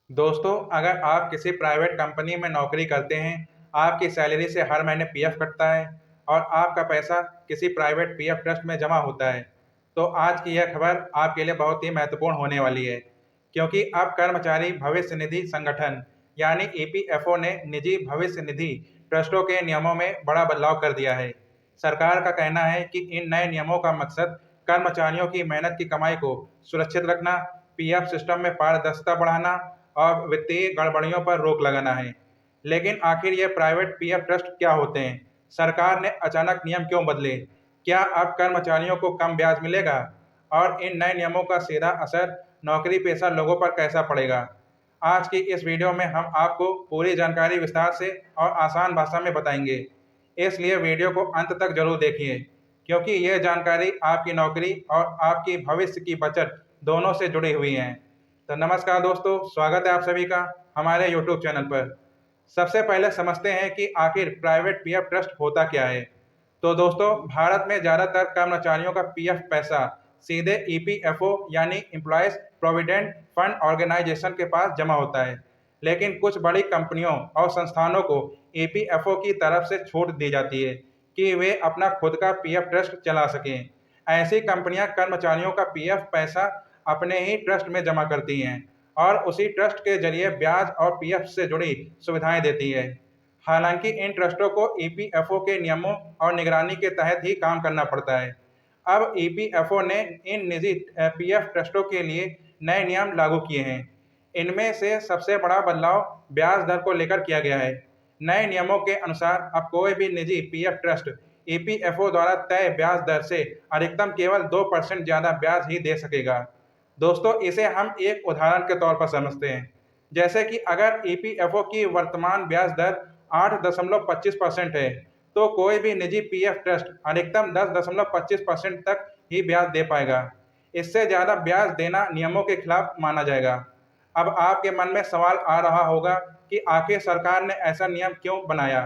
दोस्तों, अगर आप किसी प्राइवेट कंपनी में नौकरी करते हैं, आपकी सैलरी से हर महीने पीएफ कटता है और आपका पैसा किसी प्राइवेट पीएफ ट्रस्ट में जमा होता है, तो आज की यह खबर आपके लिए बहुत ही महत्वपूर्ण होने वाली है, क्योंकि अब कर्मचारी भविष्य निधि संगठन यानी ईपीएफओ ने निजी भविष्य निधि ट्रस्टों के नियमों में बड़ा बदलाव कर दिया है। सरकार का कहना है कि इन नए नियमों का मकसद कर्मचारियों की मेहनत की कमाई को सुरक्षित रखना, पीएफ सिस्टम में पारदर्शिता बढ़ाना और वित्तीय गड़बड़ियों पर रोक लगाना है। लेकिन आखिर ये प्राइवेट पीएफ ट्रस्ट क्या होते हैं? सरकार ने अचानक नियम क्यों बदले? क्या अब कर्मचारियों को कम ब्याज मिलेगा? और इन नए नियमों का सीधा असर नौकरी पेशा लोगों पर कैसा पड़ेगा? आज की इस वीडियो में हम आपको पूरी जानकारी विस्तार से और आसान भाषा में बताएंगे। इसलिए वीडियो को अंत तक जरूर देखिए, क्योंकि यह जानकारी आपकी नौकरी और आपकी भविष्य की बचत दोनों से जुड़ी हुई है। तो नमस्कार दोस्तों, स्वागत है आप सभी का हमारे यूट्यूब चैनल पर। सबसे पहले समझते हैं कि आखिर प्राइवेट पीएफ ट्रस्ट होता क्या है। तो दोस्तों, भारत में ज़्यादातर कर्मचारियों का पीएफ पैसा सीधे ईपीएफओ यानी एम्प्लॉयज प्रोविडेंट फंड ऑर्गेनाइजेशन के पास जमा होता है। लेकिन कुछ बड़ी कंपनियों और संस्थानों को ईपीएफओ की तरफ से छूट दी जाती है कि वे अपना खुद का पीएफ ट्रस्ट चला सकें। ऐसी कंपनियां कर्मचारियों का पीएफ पैसा अपने ही ट्रस्ट में जमा करती हैं और उसी ट्रस्ट के जरिए ब्याज और पीएफ से जुड़ी सुविधाएं देती है। हालांकि इन ट्रस्टों को ईपीएफओ के नियमों और निगरानी के तहत ही काम करना पड़ता है। अब ईपीएफओ ने इन निजी पीएफ ट्रस्टों के लिए नए नियम लागू किए हैं। इनमें से सबसे बड़ा बदलाव ब्याज दर को लेकर किया गया है। नए नियमों के अनुसार अब कोई भी निजी पीएफ ट्रस्ट ईपीएफओ द्वारा तय ब्याज दर से अधिकतम केवल 2% ज़्यादा ब्याज ही दे सकेगा। दोस्तों, इसे हम एक उदाहरण के तौर पर समझते हैं। जैसे कि अगर ईपीएफओ की वर्तमान ब्याज दर 8.25% है, तो कोई भी निजी पीएफ ट्रस्ट अधिकतम 10.25% तक ही ब्याज दे पाएगा। इससे ज़्यादा ब्याज देना नियमों के खिलाफ माना जाएगा। अब आपके मन में सवाल आ रहा होगा कि आखिर सरकार ने ऐसा नियम क्यों बनाया?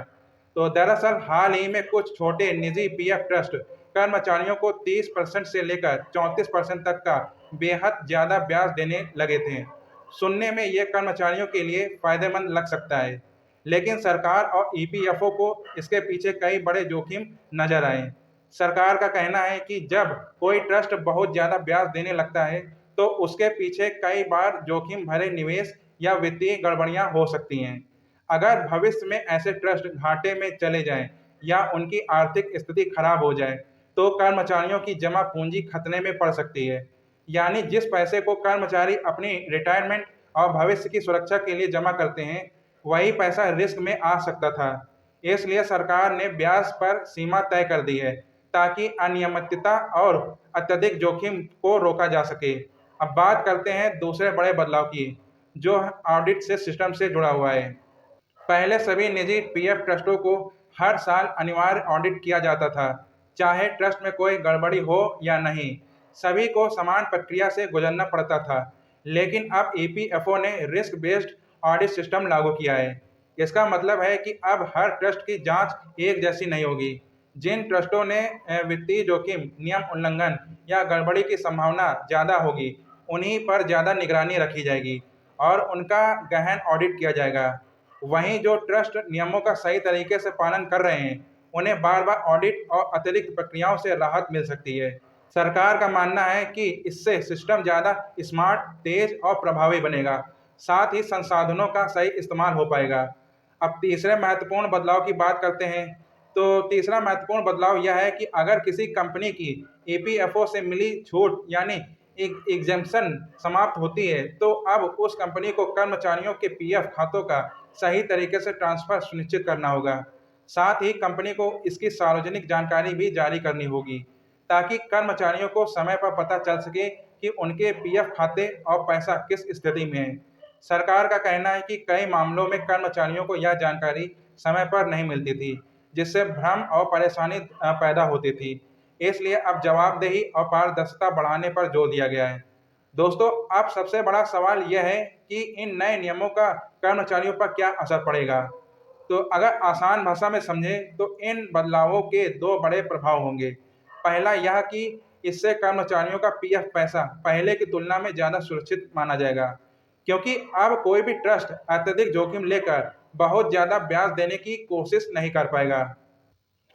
तो दरअसल हाल ही में कुछ छोटे निजी पीएफ ट्रस्ट कर्मचारियों को 30% से लेकर 34% तक का बेहद ज़्यादा ब्याज देने लगे थे। सुनने में ये कर्मचारियों के लिए फ़ायदेमंद लग सकता है, लेकिन सरकार और ईपीएफओ को इसके पीछे कई बड़े जोखिम नजर आए। सरकार का कहना है कि जब कोई ट्रस्ट बहुत ज़्यादा ब्याज देने लगता है, तो उसके पीछे कई बार जोखिम भरे निवेश या वित्तीय गड़बड़ियां हो सकती हैं। अगर भविष्य में ऐसे ट्रस्ट घाटे में चले जाएं या उनकी आर्थिक स्थिति खराब हो जाए, तो कर्मचारियों की जमा पूंजी खतरे में पड़ सकती है। यानी जिस पैसे को कर्मचारी अपनी रिटायरमेंट और भविष्य की सुरक्षा के लिए जमा करते हैं, वही पैसा रिस्क में आ सकता था। इसलिए सरकार ने ब्याज पर सीमा तय कर दी है, ताकि अनियमितता और अत्यधिक जोखिम को रोका जा सके। अब बात करते हैं दूसरे बड़े बदलाव की, जो ऑडिट से सिस्टम से जुड़ा हुआ है। पहले सभी निजी पीएफ ट्रस्टों को हर साल अनिवार्य ऑडिट किया जाता था, चाहे ट्रस्ट में कोई गड़बड़ी हो या नहीं। सभी को समान प्रक्रिया से गुजरना पड़ता था। लेकिन अब ईपीएफओ ने रिस्क बेस्ड ऑडिट सिस्टम लागू किया है। इसका मतलब है कि अब हर ट्रस्ट की जांच एक जैसी नहीं होगी। जिन ट्रस्टों ने वित्तीय जोखिम, नियम उल्लंघन या गड़बड़ी की संभावना ज़्यादा होगी, उन्हीं पर ज़्यादा निगरानी रखी जाएगी और उनका गहन ऑडिट किया जाएगा। वहीं जो ट्रस्ट नियमों का सही तरीके से पालन कर रहे हैं, उन्हें बार बार ऑडिट और अतिरिक्त प्रक्रियाओं से राहत मिल सकती है। सरकार का मानना है कि इससे सिस्टम ज़्यादा स्मार्ट, तेज और प्रभावी बनेगा। साथ ही संसाधनों का सही इस्तेमाल हो पाएगा। अब तीसरे महत्वपूर्ण बदलाव की बात करते हैं। तो तीसरा महत्वपूर्ण बदलाव यह है कि अगर किसी कंपनी की ईपीएफओ से मिली छूट यानी एग्जेम्पशन समाप्त होती है, तो अब उस कंपनी को कर्मचारियों के पीएफ खातों का सही तरीके से ट्रांसफर सुनिश्चित करना होगा। साथ ही कंपनी को इसकी सार्वजनिक जानकारी भी जारी करनी होगी, ताकि कर्मचारियों को समय पर पता चल सके कि उनके पीएफ खाते और पैसा किस स्थिति में है। सरकार का कहना है कि कई मामलों में कर्मचारियों को यह जानकारी समय पर नहीं मिलती थी, जिससे भ्रम और परेशानी पैदा होती थी। इसलिए अब जवाबदेही और पारदर्शिता बढ़ाने पर जोर दिया गया है। दोस्तों, अब सबसे बड़ा सवाल यह है कि इन नए नियमों का कर्मचारियों पर क्या असर पड़ेगा। तो अगर आसान भाषा में समझें, तो इन बदलावों के दो बड़े प्रभाव होंगे। पहला यह कि इससे कर्मचारियों का पीएफ पैसा पहले की तुलना में ज़्यादा सुरक्षित माना जाएगा, क्योंकि अब कोई भी ट्रस्ट अत्यधिक जोखिम लेकर बहुत ज़्यादा ब्याज देने की कोशिश नहीं कर पाएगा।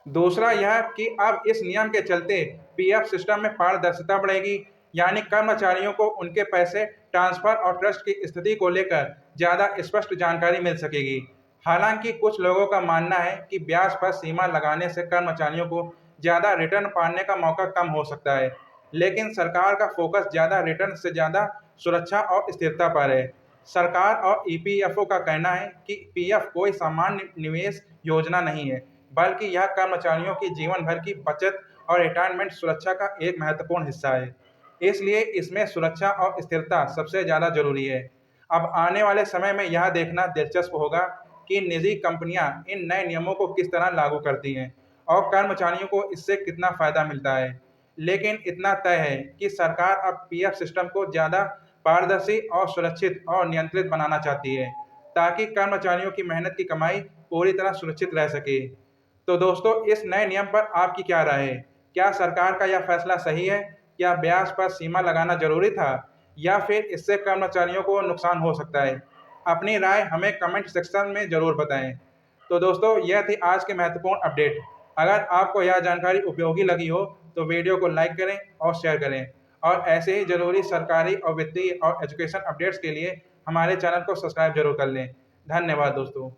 दूसरा यह कि अब इस नियम के चलते पीएफ सिस्टम में पारदर्शिता बढ़ेगी, यानी कर्मचारियों को उनके पैसे ट्रांसफर और ट्रस्ट की स्थिति को लेकर ज़्यादा स्पष्ट जानकारी मिल सकेगी। हालांकि कुछ लोगों का मानना है कि ब्याज पर सीमा लगाने से कर्मचारियों को ज़्यादा रिटर्न पाने का मौका कम हो सकता है, लेकिन सरकार का फोकस ज़्यादा रिटर्न से ज़्यादा सुरक्षा और स्थिरता पर है। सरकार और ईपीएफओ का कहना है कि पीएफ कोई सामान्य निवेश योजना नहीं है, बल्कि यह कर्मचारियों की जीवन भर की बचत और रिटायरमेंट सुरक्षा का एक महत्वपूर्ण हिस्सा है। इसलिए इसमें सुरक्षा और स्थिरता सबसे ज़्यादा जरूरी है। अब आने वाले समय में यह देखना दिलचस्प होगा कि निजी कंपनियां इन नए नियमों को किस तरह लागू करती हैं और कर्मचारियों को इससे कितना फ़ायदा मिलता है। लेकिन इतना तय है कि सरकार अब पीएफ सिस्टम को ज़्यादा पारदर्शी और सुरक्षित और नियंत्रित बनाना चाहती है, ताकि कर्मचारियों की मेहनत की कमाई पूरी तरह सुरक्षित रह सके। तो दोस्तों, इस नए नियम पर आपकी क्या राय है? क्या सरकार का यह फैसला सही है? क्या ब्याज पर सीमा लगाना जरूरी था, या फिर इससे कर्मचारियों को नुकसान हो सकता है? अपनी राय हमें कमेंट सेक्शन में ज़रूर बताएं। तो दोस्तों, यह थी आज की महत्वपूर्ण अपडेट। अगर आपको यह जानकारी उपयोगी लगी हो तो वीडियो को लाइक करें और शेयर करें, और ऐसे ही ज़रूरी सरकारी और वित्तीय और एजुकेशन अपडेट्स के लिए हमारे चैनल को सब्सक्राइब जरूर कर लें। धन्यवाद दोस्तों।